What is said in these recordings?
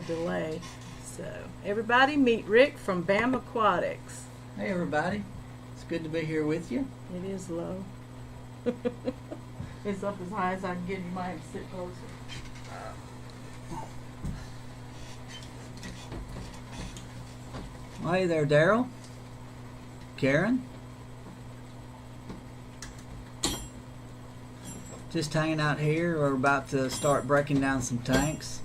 a delay. So, everybody meet Rick from BamAquatics. Hey everybody, it's good to be here with you. It is low. It's up as high as I can get. You might have to sit closer. Well, hey there, Daryl. Karen. Just hanging out here. We're about to start breaking down some tanks.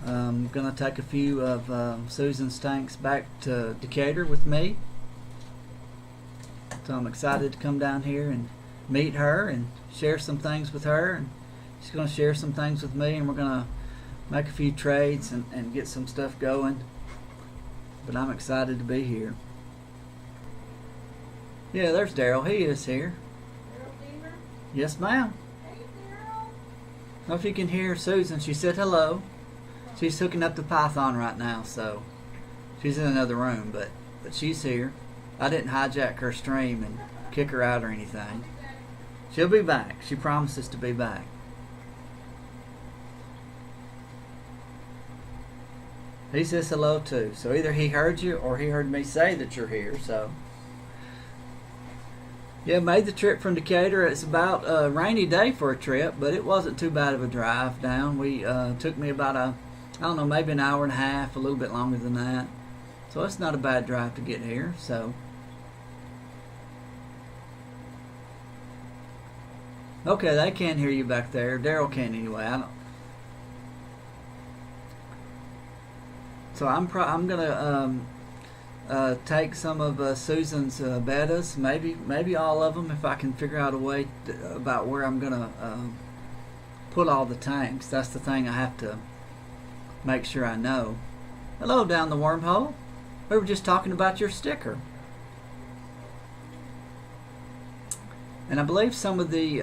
I'm going to take a few of Susan's tanks back to Decatur with me. So I'm excited to come down here and meet her and share some things with her. And she's going to share some things with me, and we're going to make a few trades and get some stuff going. But I'm excited to be here. Yeah, there's Daryl. He is here. Daryl Beaver? Yes, ma'am. Hey, Daryl. I don't know if you can hear Susan. She said hello. She's hooking up the Python right now, so she's in another room, but she's here. I didn't hijack her stream and kick her out or anything. She'll be back. She promises to be back. He says hello too. So either he heard you or he heard me say that you're here. So yeah, made the trip from Decatur. It's about a rainy day for a trip, but it wasn't too bad of a drive down. We took me about I don't know, maybe an hour and a half, a little bit longer than that. So it's not a bad drive to get here. So okay, they can hear you back there. Daryl can anyway. I don't. So I'm gonna take some of Susan's bettas, maybe all of them, if I can figure out a way about where I'm gonna put all the tanks. That's the thing I have to make sure I know. Hello down the wormhole. We were just talking about your sticker, and I believe some of the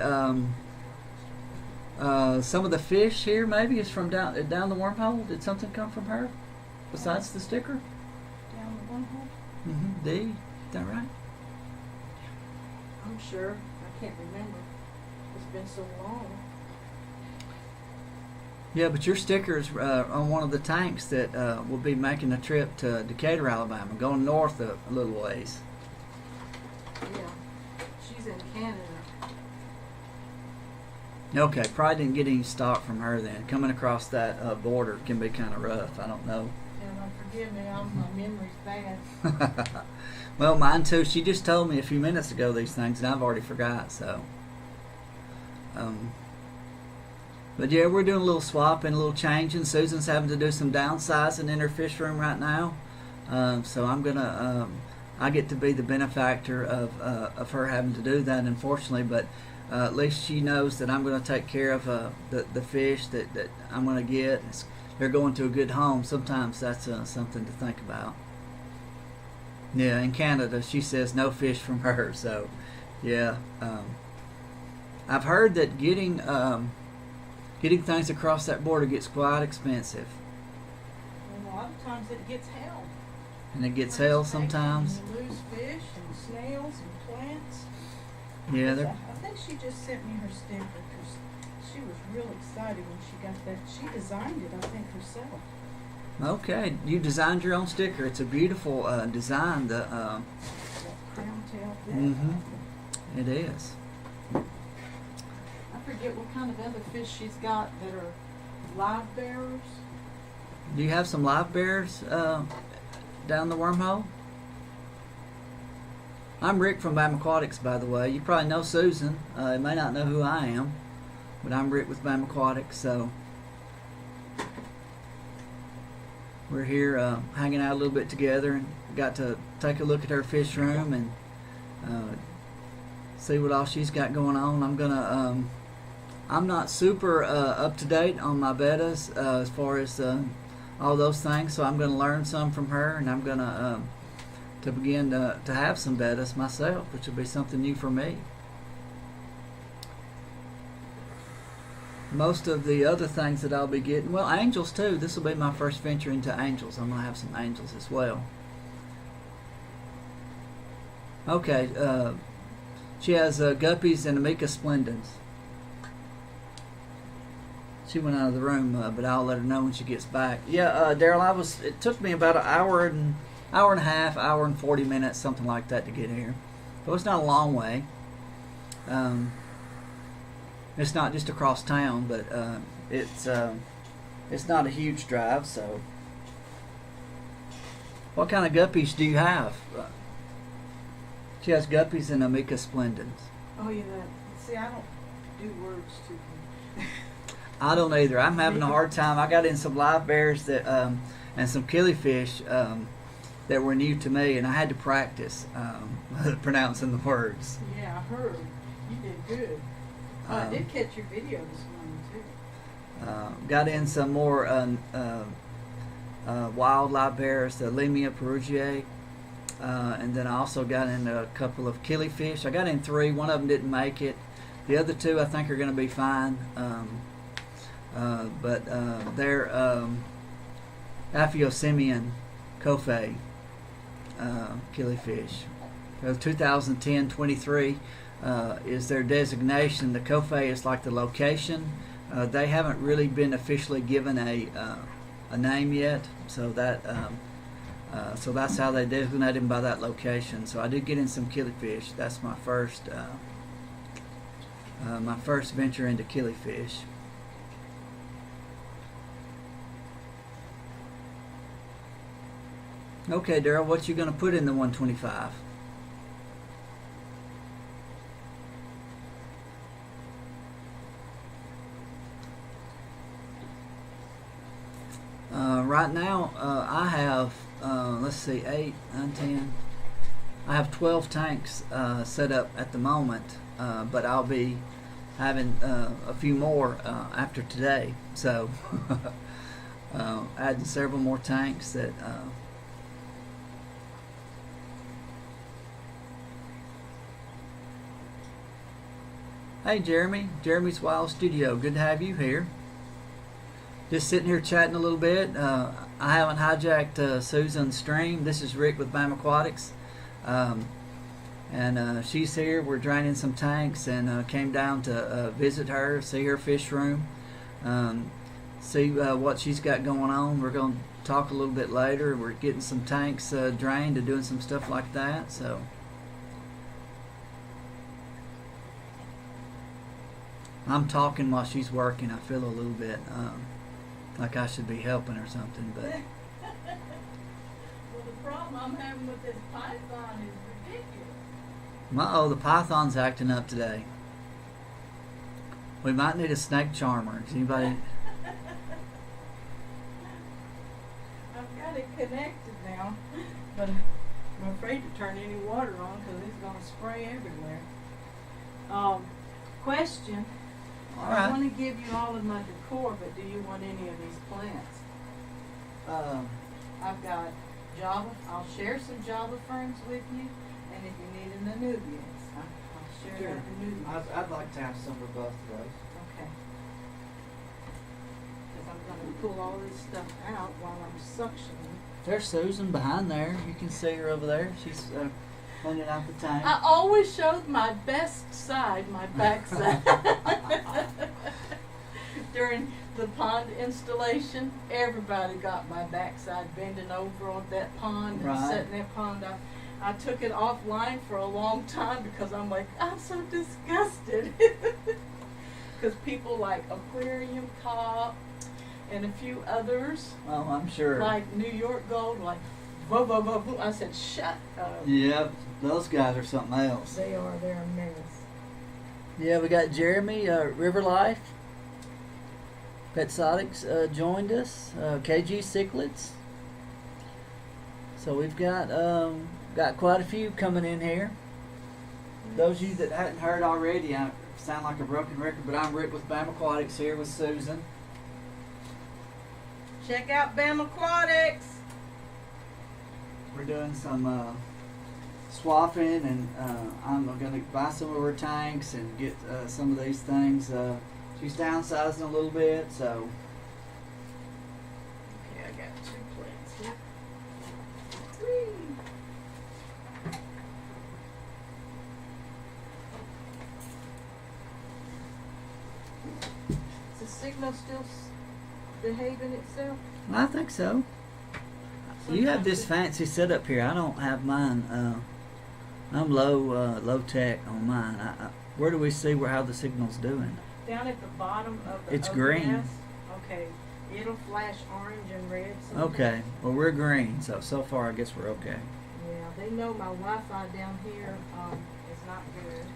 fish here maybe is from down the wormhole. Did something come from her besides the sticker? Down the wormhole? Mm-hmm. D. Is that right? I'm sure. I can't remember. It's been so long. Yeah, but your sticker's on one of the tanks that will be making a trip to Decatur, Alabama, going north a little ways. Yeah. She's in Canada. Okay, probably didn't get any stock from her then. Coming across that border can be kind of rough. I don't know. Yeah, forgive me. My memory's bad. Well, mine too. She just told me a few minutes ago these things, and I've already forgot. So, but yeah, we're doing a little swapping, a little changing. Susan's having to do some downsizing in her fish room right now. So I'm gonna, I get to be the benefactor of her having to do that, unfortunately. But at least she knows that I'm going to take care of the fish that I'm going to get. They're going to a good home. Sometimes that's something to think about. Yeah, in Canada, she says no fish from her. So, yeah, I've heard that getting things across that border gets quite expensive. And a lot of times it gets hell. And it gets hell sometimes. And you lose fish and snails and plants. Yeah, I think she just sent me her sticker because she was real excited when she got that. She designed it, I think, herself. okay. You designed your own sticker. It's a beautiful design. That crown tail thing. Mm-hmm. It is. I forget what kind of other fish she's got that are live bearers. Do you have some live bears down the wormhole? I'm Rick from BamAquatics, by the way. You probably know Susan. You may not know who I am, but I'm Rick with BamAquatics. So we're here hanging out a little bit together, and got to take a look at her fish room and see what all she's got going on. I'm not super up to date on my bettas as far as all those things, so I'm gonna learn some from her, and I'm gonna to begin to have some bettas myself, which will be something new for me. Most of the other things that I'll be getting, well, angels too. This will be my first venture into angels. I'm going to have some angels as well. Okay, she has guppies and Amica splendens. She went out of the room, but I'll let her know when she gets back. Yeah, Daryl, it took me about an hour and a half, hour and 40 minutes, something like that, to get here. So it's not a long way. It's not just across town, but it's not a huge drive. So, what kind of guppies do you have? She has guppies and Amica splendens. Oh yeah, see, I don't do words too good. I don't either. I'm having a hard time. I got in some live bears that and some killifish that were new to me, and I had to practice pronouncing the words. Yeah, I heard. You did good. I did catch your video this morning too. Got in some more wild live bears, the Lemia perugiae, and then I also got in a couple of killifish. I got in 3. One of them didn't make it. The other 2 I think are going to be fine. But they're Aphyosemian Kofe killifish. 2010-23 is their designation. The Kofe is like the location. They haven't really been officially given a name yet, so that's how they designate them, by that location. So I did get in some killifish. That's my first venture into killifish. Okay, Daryl, what you gonna put in the 125? Right now, I have, let's see, 8, 9, 10. I have 12 tanks set up at the moment, but I'll be having a few more after today. So, adding several more tanks that. Hey, Jeremy's Wild Studio. Good to have you here. Just sitting here chatting a little bit. I haven't hijacked Susan's stream. This is Rick with BamAquatics. And she's here. We're draining some tanks and came down to visit her, see her fish room, see what she's got going on. We're going to talk a little bit later. We're getting some tanks drained and doing some stuff like that. So I'm talking while she's working. I feel a little bit like I should be helping or something, but Well, the problem I'm having with this python is ridiculous. the python's acting up today. We might need a snake charmer. Does anybody? I've got it connected now, but I'm afraid to turn any water on because it's going to spray everywhere. Question. All I right. want to give you all of my decor, but do you want any of these plants? I've got Java. I'll share some Java ferns with you, and if you need an Anubias, I'll share that Anubias. I'd like to have some of both of those. Okay. Because I'm going to pull all this stuff out while I'm suctioning. There's Susan behind there. You can see her over there. She's cleaning out the tank. I always showed my best side, my back side. During the pond installation, everybody got my backside bending over on that pond and Right. setting that pond up. I took it offline for a long time because I'm like, I'm so disgusted. Because people like Aquarium Cop and a few others, Oh, I'm sure. like New York Gold, like, whoa, whoa, whoa, whoa. I said, shut up. Yep, those guys are something else. They're a mess. Yeah, we got Jeremy, River Life. Petsotics joined us. KG Cichlids. So we've got quite a few coming in here. Those of you that hadn't heard already, I sound like a broken record, but I'm Rick with BamAquatics here with Susan. Check out BamAquatics. We're doing some swapping, and I'm going to buy some of her tanks and get some of these things. She's downsizing a little bit, so. Okay, I got 2 plates here. Whee! It's a signal still behaving itself? I think so. You have this fancy setup here. I don't have mine. I'm low tech on mine. Where do we see how the signal's doing? Down at the bottom of the It's OBS. green. Okay. It'll flash orange and red. Okay. Well, we're green, so far I guess we're okay. Yeah, they know my Wi-Fi down here is not good.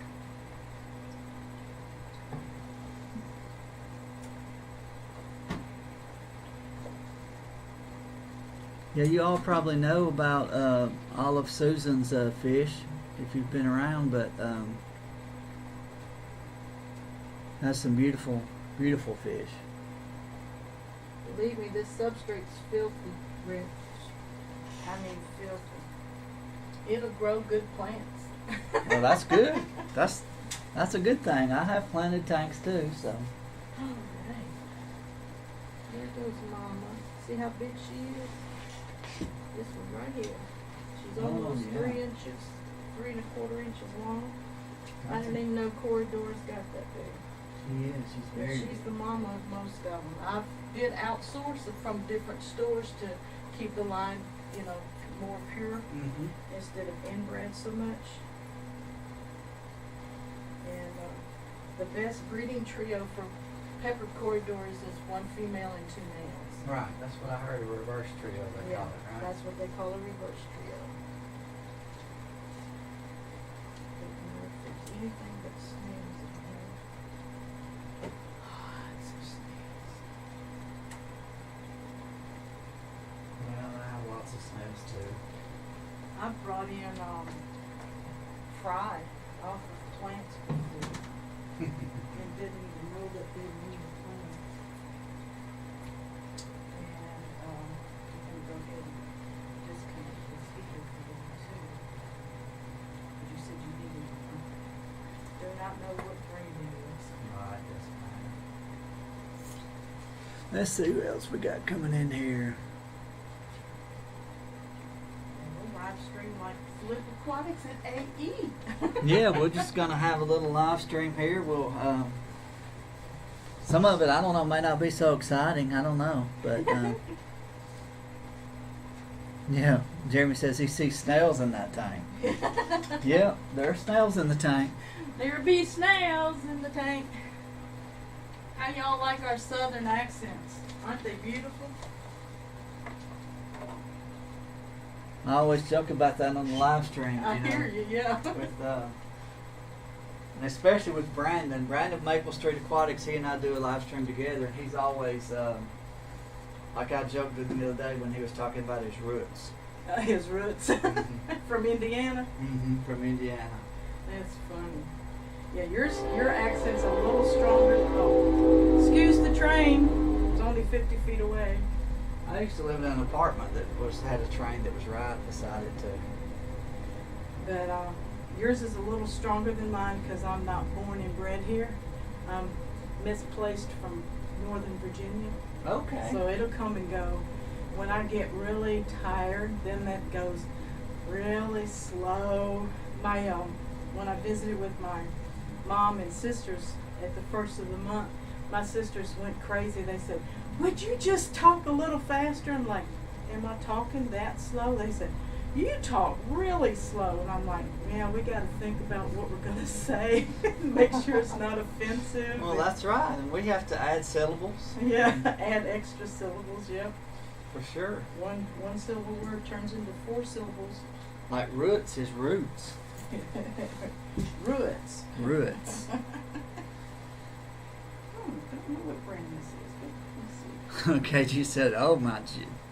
Yeah, you all probably know about all of Susan's fish if you've been around, but has some beautiful, beautiful fish. Believe me, this substrate's filthy, Rich. I mean, filthy. It'll grow good plants. Well, that's good. That's a good thing. I have planted tanks too, so. All right. There goes Mama. See how big she is? This one right here. She's almost 3 inches, 3¼ inches long. I didn't even know Corridor's got that big. She is. She's But very. she's the mama of most of them. I did outsource it from different stores to keep the line, more pure Mm-hmm. instead of inbred so much. And the best breeding trio for pepper corridors is 1 female and 2 males. Right. That's what I heard. A reverse trio, they Yeah, call it, right? that's what they call a reverse trio. Don't know if there's anything but snails in here. Lots of snails. Well, I have lots of snails too. I brought in fry off of plants before and didn't even know that they were even plants. And you can go ahead and disconnect the speaker for them too. But you said you needed one. Do not know what brand it is. Right, that's fine. Let's see what else we got coming in here. And we'll live stream like BamAquatics at AE. Yeah, we're just gonna have a little live stream here. We'll some of it I don't know may not be so exciting. I don't know, but yeah. Jeremy says he sees snails in that tank. Yeah, there are snails in the tank. There be snails in the tank. How y'all like our southern accents? Aren't they beautiful? I always joke about that on the live stream. I hear you, yeah. With and especially with Brandon of Maple Street Aquatics. He and I do a live stream together, and he's always like I joked with him the other day when he was talking about his roots. His roots. From Indiana? Mm-hmm. From Indiana. That's funny. Yeah, your accent's a little stronger. Oh, excuse the train. It's only 50 feet away. I used to live in an apartment that had a train that was right beside it too. But yours is a little stronger than mine because I'm not born and bred here. I'm misplaced from Northern Virginia. Okay. So it'll come and go. When I get really tired, then that goes really slow. When I visited with my mom and sisters at the first of the month, my sisters went crazy. They said, "Would you just talk a little faster?" I'm like, "Am I talking that slow?" They said, "You talk really slow." And I'm like, "Yeah, we got to think about what we're going to say. Make sure it's not offensive." Well, that's right. And we have to add syllables. Yeah, add extra syllables, yep. For sure. One syllable word turns into 4 syllables. Like roots is roots. Roots. Roots. I don't know what brand this is, but let's see. Okay, you said, "Oh my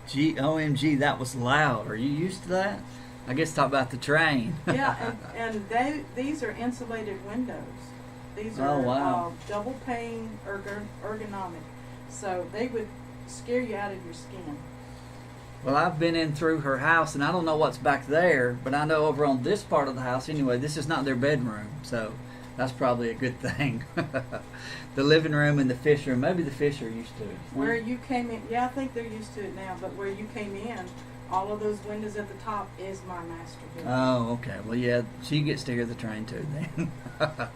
OMG, that was loud." Are you used to that? I guess talk about the train. Yeah, and these are insulated windows. These Oh, are wow. double pane ergonomic, so they would scare you out of your skin. Well, I've been in through her house, and I don't know what's back there, but I know over on this part of the house, anyway, this is not their bedroom, so that's probably a good thing. The living room and the fish room, maybe the fish are used to it. Where you came in, yeah, I think they're used to it now, but where you came in, all of those windows at the top is my master bedroom. Oh, okay. Well, yeah, she gets to hear the train too then. Yeah.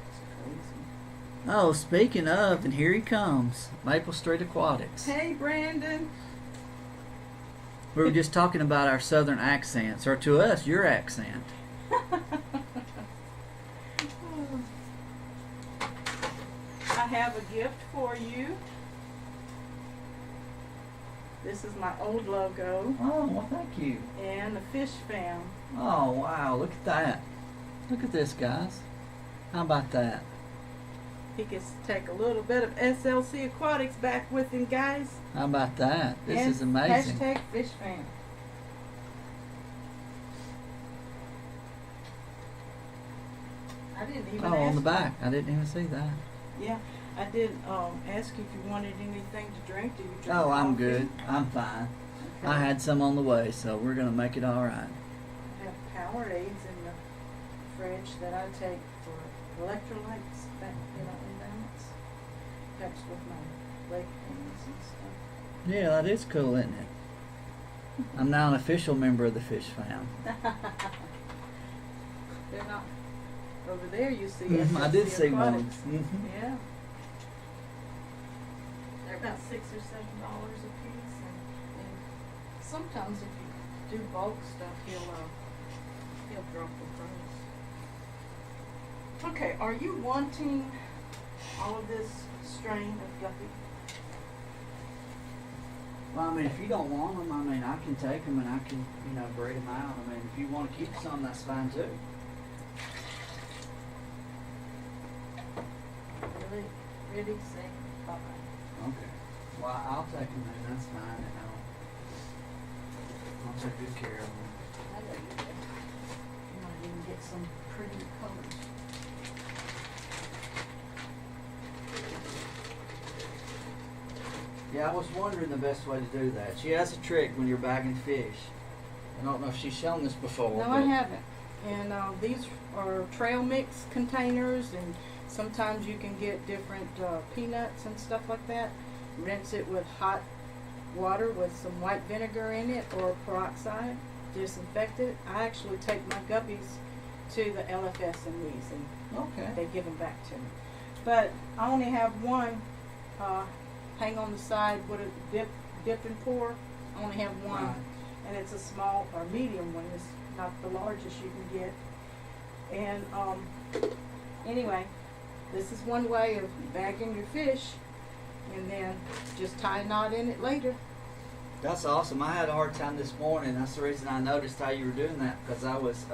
It's crazy. Oh, speaking of, and here he comes, Maple Street Aquatics. Hey, Brandon. We were just talking about our southern accents, or to us, your accent. I have a gift for you. This is my old logo Oh, well, thank you. and the fish fam. Oh, wow, look at that. Look at this, guys. How about that? He gets to take a little bit of SLC Aquatics back with him, guys. How about that? This And is amazing. Hashtag fish fam. I didn't even Oh, ask on the you. back. I didn't even see that. Yeah, I did ask you if you wanted anything to drink. Do you drink Oh, I'm coffee? good. I'm fine. Okay. I had some on the way, so we're going to make it all right. I have Powerades in the fridge that I take for electrolytes, imbalance. Helps with my leg pains and stuff. Yeah, that is cool, isn't it? I'm now an official member of the Fish Fam. They're not over there. You see, I did SLC see one. Aquatics. Mhm. Yeah, they're about $6 or $7 a piece, and sometimes if you do bulk stuff, he'll drop the price. Okay, are you wanting all of this strain of guppy? Well, I mean, if you don't want them, I mean, I can take them and I can, breed them out. I mean, if you want to keep some, that's fine too. Ready, set, bye-bye. Okay. Well, I'll take them then. That's fine. And I'll take good care of them. I know you did. You might even get some pretty colors. Yeah, I was wondering the best way to do that. She has a trick when you're bagging fish. I don't know if she's shown this before. No, I haven't. And these are trail mix containers, and sometimes you can get different peanuts and stuff like that. Rinse it with hot water with some white vinegar in it or peroxide. Disinfect it. I actually take my guppies to the LFS in these, and Okay. they give them back to me. But I only have one hang on the side with a dip and pour. I only have one. Right. And it's a small or medium one. It's not the largest you can get. And anyway, this is one way of bagging your fish, and then just tie a knot in it later. That's awesome. I had a hard time this morning. That's the reason I noticed how you were doing that, because I was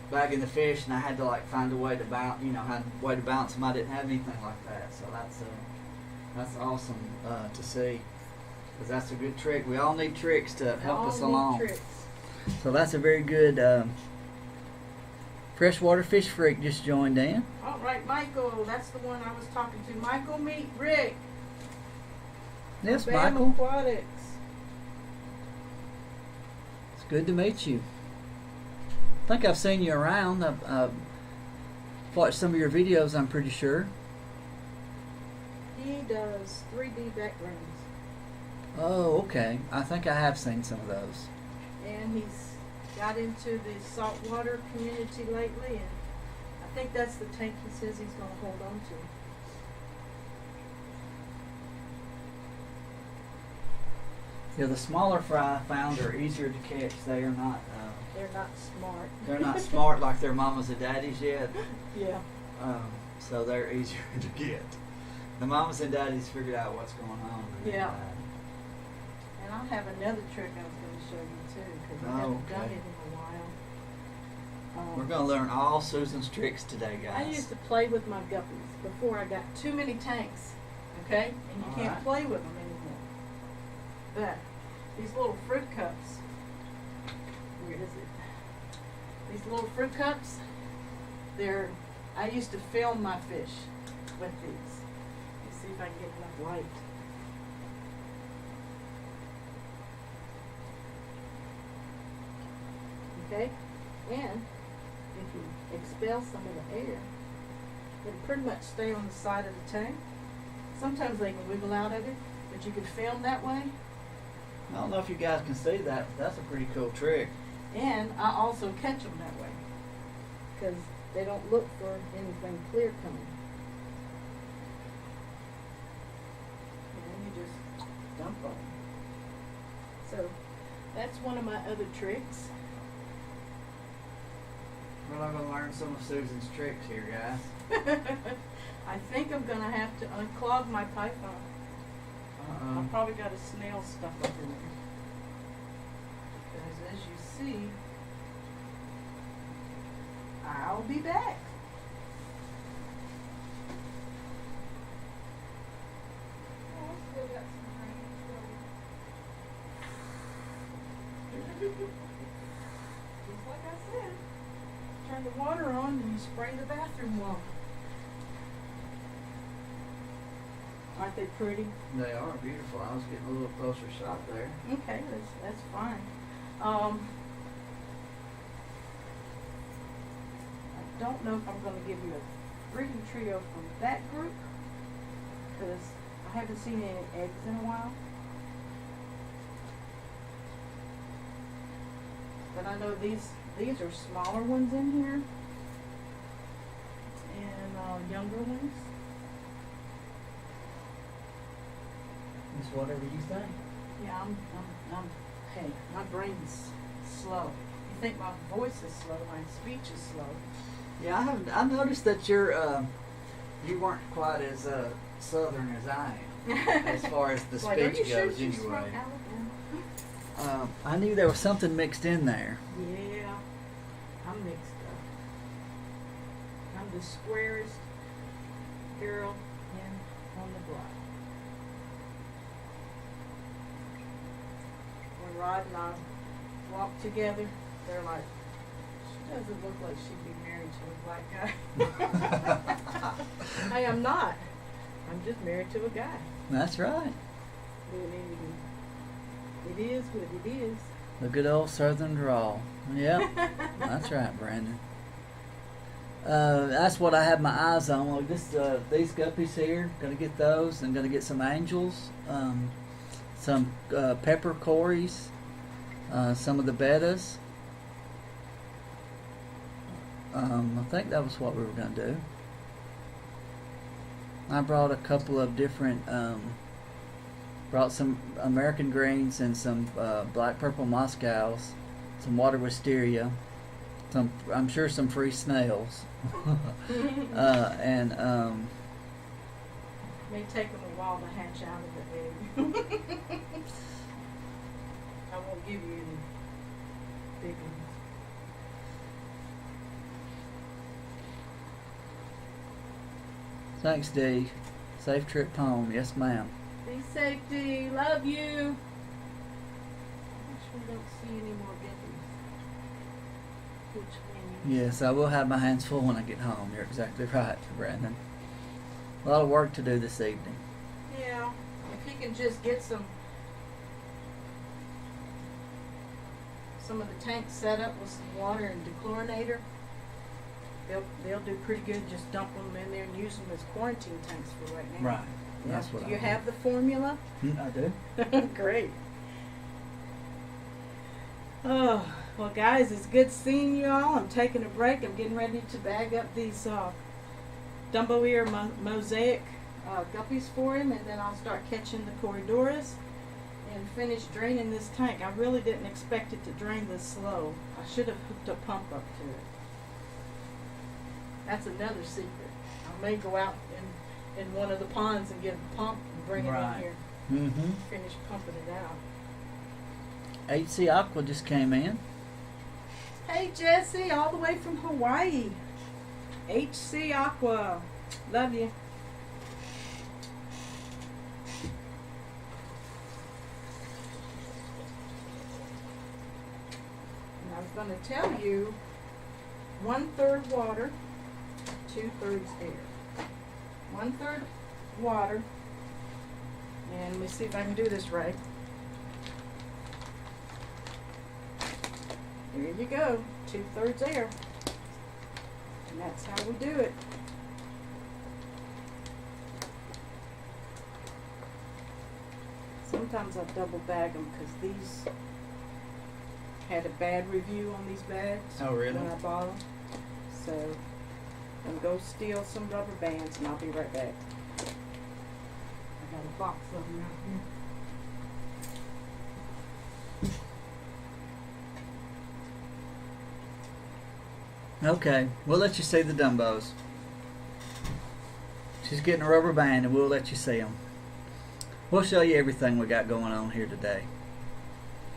bagging the fish and I had to find a way to bounce. Had a way to balance them. I didn't have anything like that, so that's awesome to see, because that's a good trick. We all need tricks to help us All along. neat tricks. So that's a very good freshwater fish freak just joined in. All right, Michael. That's the one I was talking to. Michael, meet Rick. Yes, Michael. BamAquatics. It's good to meet you. I think I've seen you around. I've watched some of your videos, I'm pretty sure. He does 3D backgrounds, Oh, okay. I think I have seen some of those. and he's got into the saltwater community lately, and I think that's the tank he says he's going to hold on to. Yeah, the smaller fry I found are easier to catch. They are not. They're not smart. They're not smart like their mamas and daddies yet. Yeah. So they're easier to get. The mamas and daddies figured out what's going on. Yeah. And I have another trick I was going to show you too, because I haven't done Okay. it in a while. We're going to learn all Susan's tricks today, guys. I used to play with my guppies before I got too many tanks, okay? And you can't Alright. play with them anymore. But these little fruit cups, where is it? These little fruit cups, I used to film my fish with these. Let's see if I can get enough light. Okay? And if you expel some of the air, it'll pretty much stay on the side of the tank. Sometimes they can wiggle out of it, but you can film that way. I don't know if you guys can see that. That's a pretty cool trick. And I also catch them that way, because they don't look for anything clear coming. dump on them. So that's one of my other tricks. We're not gonna learn some of Susan's tricks here, guys. I think I'm gonna have to unclog my python. I've probably got a snail stuck up in there. Because as you see, I'll be back. Oh, I still got some rain. Just like I said, turn the water on and you spray the bathroom wall. Aren't they pretty? They are beautiful. I was getting a little closer shot there. Okay, that's fine. I don't know if I'm going to give you a breeding trio from that group because I haven't seen any eggs in a while. But I know these are smaller ones in here and younger ones. It's whatever you think. Yeah, hey, my brain's slow. You think my voice is slow, my speech is slow. Yeah, I noticed that you weren't quite as southern as I am, as far as the Like, are speech you sure goes. she's from Anyway, Alabama? I knew there was something mixed in there. Yeah, I'm mixed up. I'm the squarest girl on the block. When Rod and I walk together, they're like, she doesn't look like she'd be married to a black guy. I am not. I'm just married to a guy. That's right. It is what it is. The good old southern drawl. Yep, that's right, Brandon. That's what I have my eyes on. Like these guppies here, gonna get those, and gonna get some angels, some pepper cories, some of the bettas. I think that was what we were gonna do. I brought a couple of different. Brought some American greens and some black purple Moscows, some water wisteria, I'm sure some free snails, and May take them a while to hatch out of the egg. I won't give you any big ones. thanks, Dee. Safe trip home. Yes, ma'am. Be safe, Dee. Love you. Wish we don't see any more guppies. Which means Yes, I will have my hands full when I get home. You're exactly right, Brandon. A lot of work to do this evening. yeah, if he can just get some of the tanks set up with some water and dechlorinator, they'll do pretty good. Just dump them in there and use them as quarantine tanks for right now. Right. Yeah. That's what Do you I have the formula? I do. Great. Oh, well, guys, it's good seeing you all. I'm taking a break. I'm getting ready to bag up these Dumbo ear mosaic guppies for him, and then I'll start catching the Corridoras and finish draining this tank. I really didn't expect it to drain this slow. I should have hooked a pump up to it. That's another secret. I may go out in one of the ponds and get a pump and bring it Right. in here. Mm-hmm. Finish pumping it out. HC Aqua just came in. Hey Jesse, all the way from Hawaii. HC Aqua. Love you. And I was going to tell you 1/3 water, 2/3 air. 1/3 water. And let me see if I can do this right. There you go, 2/3 air. And that's how we do it. Sometimes I double bag them because these had a bad review on these bags Oh, really? when I bought them. So I'm going to go steal some rubber bands and I'll be right back. I got a box of them out here. Okay, we'll let you see the Dumbos. She's getting a rubber band, and we'll let you see them. We'll show you everything we got going on here today.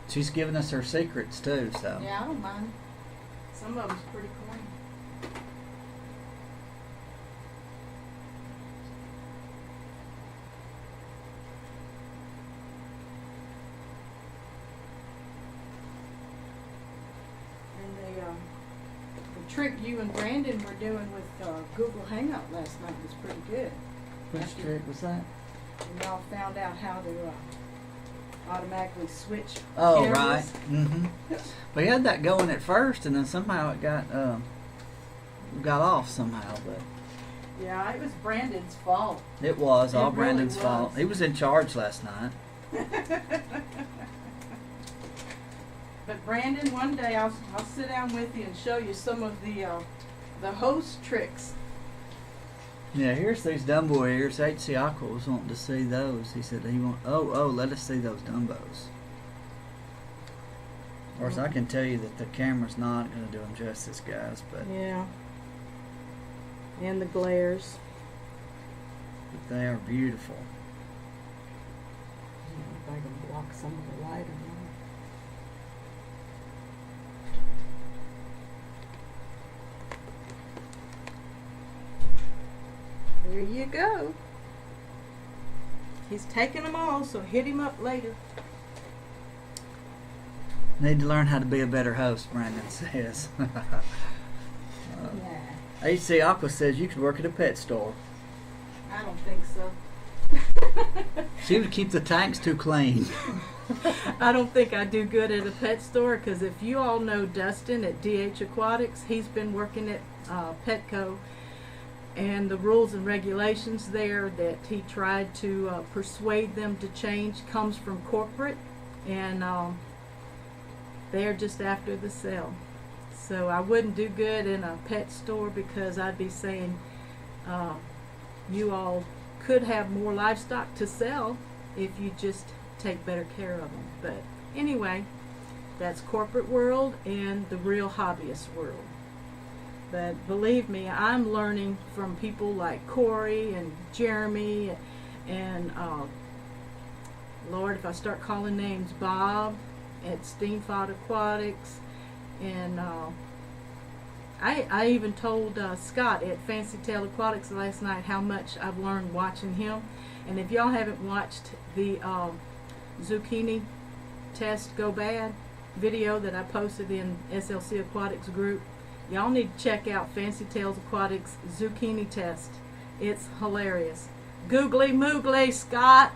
She's giving us her secrets too, so. Yeah, I don't mind. Some of them's pretty corny. And the trick you and Brandon were doing with Google Hangout last night was pretty good. Which trick was that? And y'all found out how to automatically switch Oh, cameras. right. Mm-hmm. We had that going at first, and then somehow it got off somehow. But Yeah, it was Brandon's fault. it was all It really Brandon's was. fault. He was in charge last night. But Brandon, one day I'll sit down with you and show you some of the host tricks. Yeah, here's these Dumbo ears. H.C. Aqua was wanting to see those. He said he want. Oh, let us see those Dumbos. Of course, I can tell you that the camera's not going to do them justice, guys. But Yeah. And the glares. they are beautiful. If I can block some of the light or not. There you go. He's taking them all, so hit him up later. Need to learn how to be a better host, Brandon says. Yeah. H.C. Aqua says you could work at a pet store. I don't think so. She would keep the tanks too clean. I don't think I do good at a pet store, because if you all know Dustin at DH Aquatics, he's been working at Petco, and the rules and regulations there that he tried to persuade them to change comes from corporate, and they're just after the sale. So I wouldn't do good in a pet store, because I'd be saying you all could have more livestock to sell if you just take better care of them. But anyway, that's corporate world and the real hobbyist world. But believe me, I'm learning from people like Corey and Jeremy and Lord, if I start calling names, Bob at Steamfod Aquatics, and I even told Scott at Fancy Tail Aquatics last night how much I've learned watching him. And if y'all haven't watched the zucchini test go bad video that I posted in SLC Aquatics group, y'all need to check out Fancy Tails Aquatics zucchini test. It's hilarious. Googly moogly, Scott.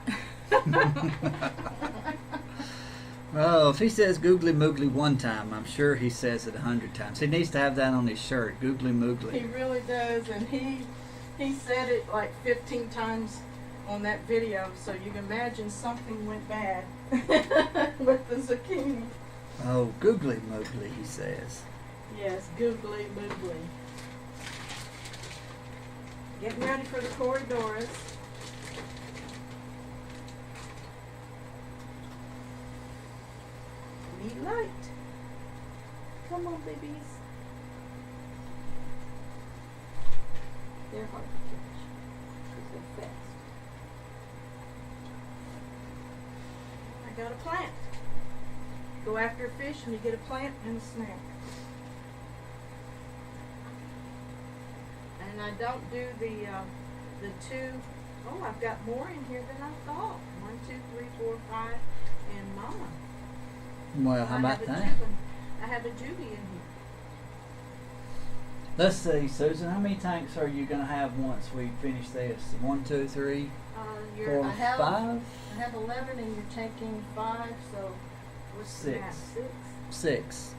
Oh, if he says googly moogly one time, I'm sure he says it 100 times. He needs to have that on his shirt, googly He moogly. really does, and he said it like 15 times on that video, so you can imagine something went bad with the zucchini. Oh, googly moogly, he says. Yes, googly moogly. Getting ready for the Corridoras. Need light. Come on, babies. They're hard to catch because they're fast. I got a plant. Go after a fish and you get a plant and a snack. And I don't do the two. Oh, I've got more in here than I thought. 1, 2, 3, 4, 5, and Mama. Well, how about that? I have a Judy in here. Let's see, Susan, how many tanks are you going to have once we finish this? 1, 2, 3, 4, 5? I have 11 and you're taking 5, so what's the math? 6? 6.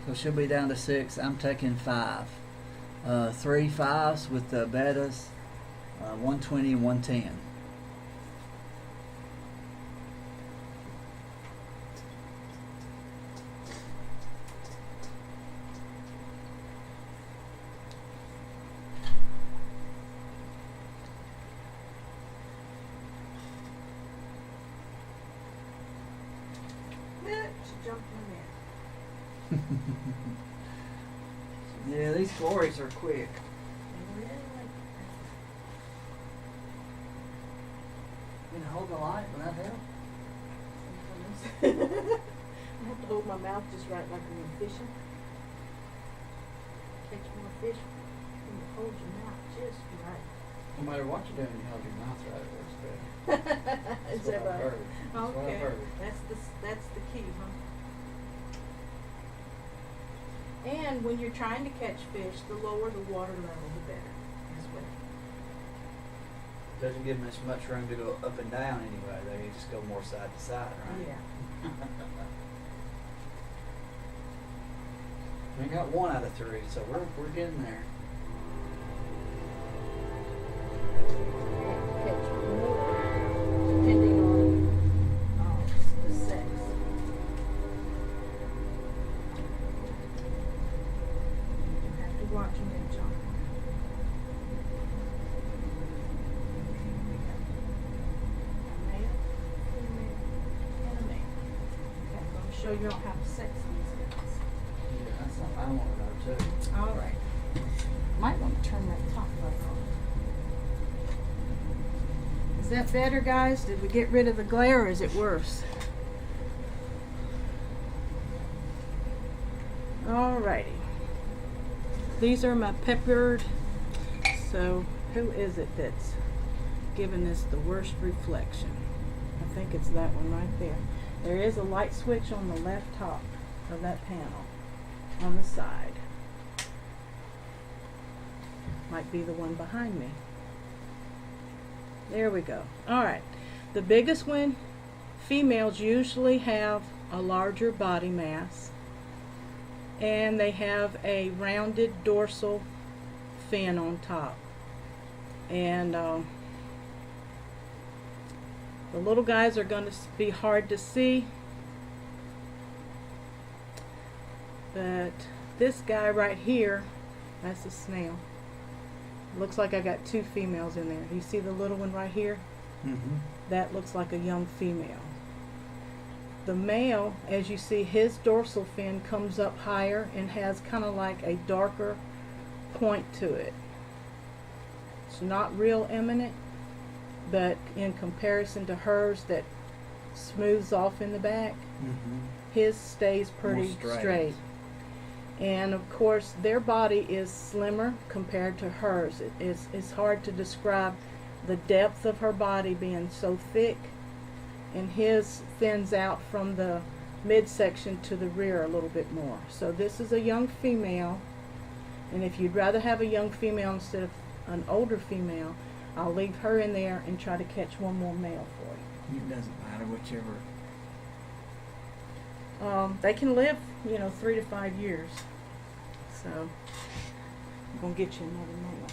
So she'll be down to 6. I'm taking 5. 3 5s with the bettas, 120 and 110. minute, she jumped in there. Yeah, these quarries are quick. Really? You can hold the light, will that help? I have to hold my mouth just right like when you're fishing. Catch more fish when you hold your mouth just right. No matter what you're doing, you hold your mouth right, it works better. Is that what I've right? heard. That's what I've Okay, heard. that's the key, huh? And when you're trying to catch fish, the lower the water level, the better as well. Doesn't give them as much room to go up and down anyway. They just go more side to side, right? Yeah. We got 1 out of 3, so we're getting there. Catch more depending on the sex. You have to watch them and jump. A male, female, and a male. Okay, I'm going to show you how to sex these guys. Yeah, that's something I want to know too. All right. Might want to turn that top light on. Is that better, guys? Did we get rid of the glare, or is it worse? Alrighty. These are my peppered. So, who is it that's giving this the worst reflection? I think it's that one right there. There is a light switch on the left top of that panel on the side. Might be the one behind me. There we go. Alright. The biggest one, females usually have a larger body mass, and they have a rounded dorsal fin on top. And the little guys are going to be hard to see, but this guy right here, that's a snail. Looks like I got 2 females in there. You see the little one right here? Mm-hmm. That looks like a young female. The male, as you see, his dorsal fin comes up higher and has kind of like a darker point to it. It's not real eminent, but in comparison to hers that smooths off in the back, Mm-hmm. his stays pretty More straight. And of course, their body is slimmer compared to hers. It's hard to describe the depth of her body being so thick, and his thins out from the midsection to the rear a little bit more. So this is a young female, and if you'd rather have a young female instead of an older female, I'll leave her in there and try to catch one more male for you. It doesn't matter whichever. They can live, 3 to 5 years. So I'm gonna get you another male.